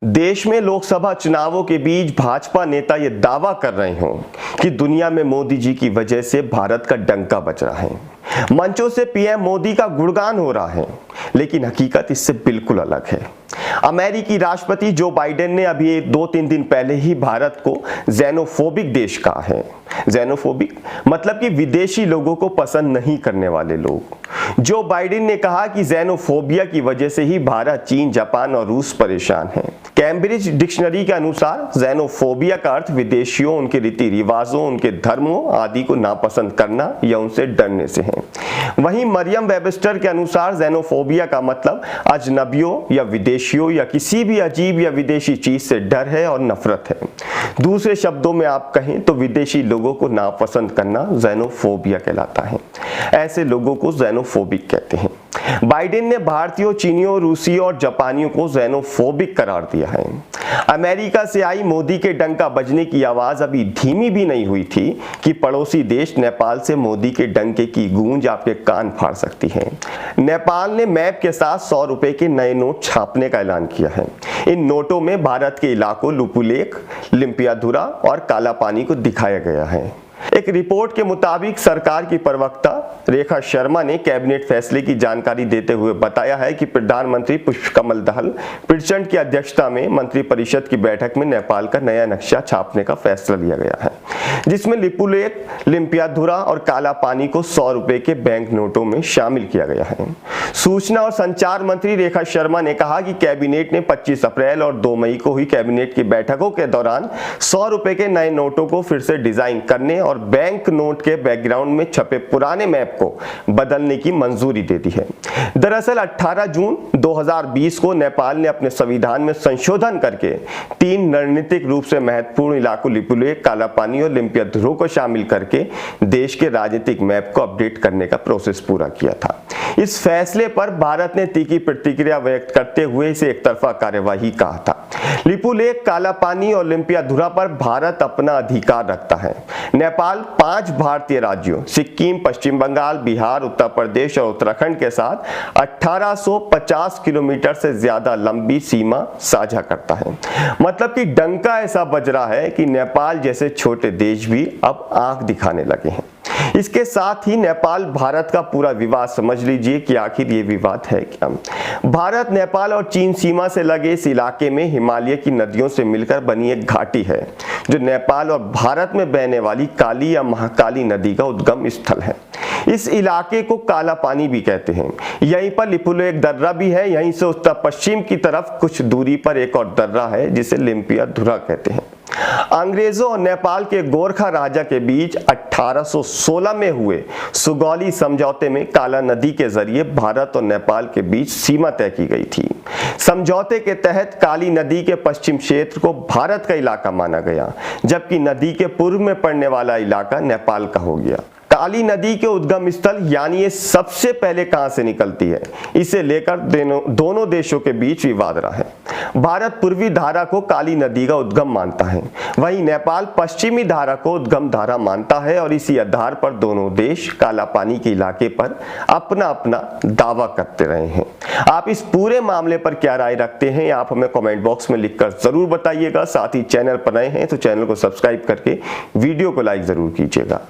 देश में लोकसभा चुनावों के बीच भाजपा नेता ये दावा कर रहे हों कि दुनिया में मोदी जी की वजह से भारत का डंका बज रहा है। मंचों से पीएम मोदी का गुणगान हो रहा है, लेकिन हकीकत इससे बिल्कुल अलग है। अमेरिकी राष्ट्रपति जो बाइडेन ने अभी 2-3 दिन पहले ही भारत को ज़ेनोफोबिक देश कहा है। ज़ेनोफोबिक मतलब कि विदेशी लोगों को पसंद नहीं करने वाले लोग। जो बाइडेन ने कहा कि ज़ेनोफोबिया की वजह से ही भारत, चीन, जापान और रूस परेशान हैं। कैम्ब्रिज डिक्शनरी के अनुसार ज़ेनोफोबिया का अर्थ विदेशियों, उनके रीति रिवाजों, उनके धर्मों आदि को नापसंद करना या उनसे डरने से है। वहीं मरियम वेबस्टर के अनुसार ज़ेनोफोबिया का मतलब अजनबियों या विदेशियों या किसी भी अजीब या विदेशी चीज से डर है और नफरत है। दूसरे शब्दों में आप कहें तो विदेशी लोगों को नापसंद करना ज़ेनोफोबिया कहलाता है। ऐसे लोगों को ज़ेनोफोबिक कहते हैं। बाइडेन ने भारतीयों, चीनियों, रूसियों और जापानियों को ज़ेनोफोबिक करार दिया है। अमेरिका से आई मोदी के डंका बजने की आवाज अभी धीमी भी नहीं हुई थी कि पड़ोसी देश नेपाल से मोदी के डंके की गूंज आपके कान फाड़ सकती है। नेपाल ने मैप के साथ 100 रुपए के नए नोट छापने का ऐलान किया है। इन नोटों में भारत के इलाकों लिपुलेख, लिम्पियाधुरा और कालापानी को दिखाया गया है। एक रिपोर्ट के मुताबिक सरकार की प्रवक्ता रेखा शर्मा ने कैबिनेट फैसले की जानकारी देते हुए बताया है कि प्रधानमंत्री पुष्पकमल दहल प्रचंड की अध्यक्षता में मंत्रिपरिषद की बैठक में नेपाल का नया नक्शा छापने का फैसला लिया गया है, जिसमें लिपुलेख, लिम्पियाधुरा और कालापानी को 100 रुपए के बैंक नोटों में शामिल किया गया है। सूचना और संचार मंत्री रेखा शर्मा ने कहा कि कैबिनेट ने 25 अप्रैल और 2 मई को हुई कैबिनेट की बैठकों के दौरान 100 रुपए के नए नोटों को फिर से डिजाइन करने और बैंक नोट के बैकग्राउंड में छपे पुराने मैप को बदलने की मंजूरी दे दी है। दरअसल 18 जून 2020 को नेपाल ने अपने संविधान में संशोधन करके 3 रणनीतिक रूप से महत्वपूर्ण इलाकों लिपुलेख, कालापानी और लिम्पियाधुरा को शामिल करके देश के राजनीतिक मैप को अपडेट करने का प्रोसेस पूरा किया था। इस फैसले पर भारत ने तीखी प्रतिक्रिया व्यक्त करते हुए इसे एकतरफा कार्यवाही कहा था। लिपुलेख, कालापानी और लिम्पियाधुरा पर भारत अपना अधिकार रखता है। नेपाल 5 भारतीय राज्यों सिक्किम, पश्चिम बंगाल, बिहार, उत्तर प्रदेश और उत्तराखंड के साथ 1850 किलोमीटर से ज्यादा लंबी सीमा साझा करता है। मतलब कि डंका ऐसा बज रहा है कि नेपाल जैसे छोटे देश भी अब आंख दिखाने लगे हैं। इसके साथ ही नेपाल भारत का पूरा विवाद समझ लीजिए कि आखिर ये विवाद है क्या। भारत, नेपाल और चीन सीमा से लगे इस इलाके में हिमालय की नदियों से मिलकर बनी एक घाटी है, जो नेपाल और भारत में बहने वाली काली या महाकाली नदी का उद्गम स्थल है। इस इलाके को काला पानी भी कहते हैं। यहीं पर लिपुलेख दर्रा भी है। यहीं से उत्तर पश्चिम की तरफ कुछ दूरी पर एक और दर्रा है जिसे लिम्पियाधुरा कहते हैं। अंग्रेजों और नेपाल के गोरखा राजा के बीच 1816 में हुए सुगौली समझौते में काला नदी के जरिए भारत और नेपाल के बीच सीमा तय की गई थी। समझौते के तहत काली नदी के पश्चिम क्षेत्र को भारत का इलाका माना गया, जबकि नदी के पूर्व में पड़ने वाला इलाका नेपाल का हो गया। काली नदी के उद्गम स्थल यानी ये सबसे पहले कहां से निकलती है, इसे लेकर दोनों देशों के बीच विवाद रहा है। भारत पूर्वी धारा को काली नदी का उद्गम मानता है, वहीं नेपाल पश्चिमी धारा को उद्गम धारा मानता है और इसी आधार पर दोनों देश काला पानी के इलाके पर अपना अपना दावा करते रहे हैं। आप इस पूरे मामले पर क्या राय रखते हैं, आप हमें कमेंट बॉक्स में लिखकर जरूर बताइएगा। साथ ही चैनल पर नए हैं तो चैनल को सब्सक्राइब करके वीडियो को लाइक जरूर कीजिएगा।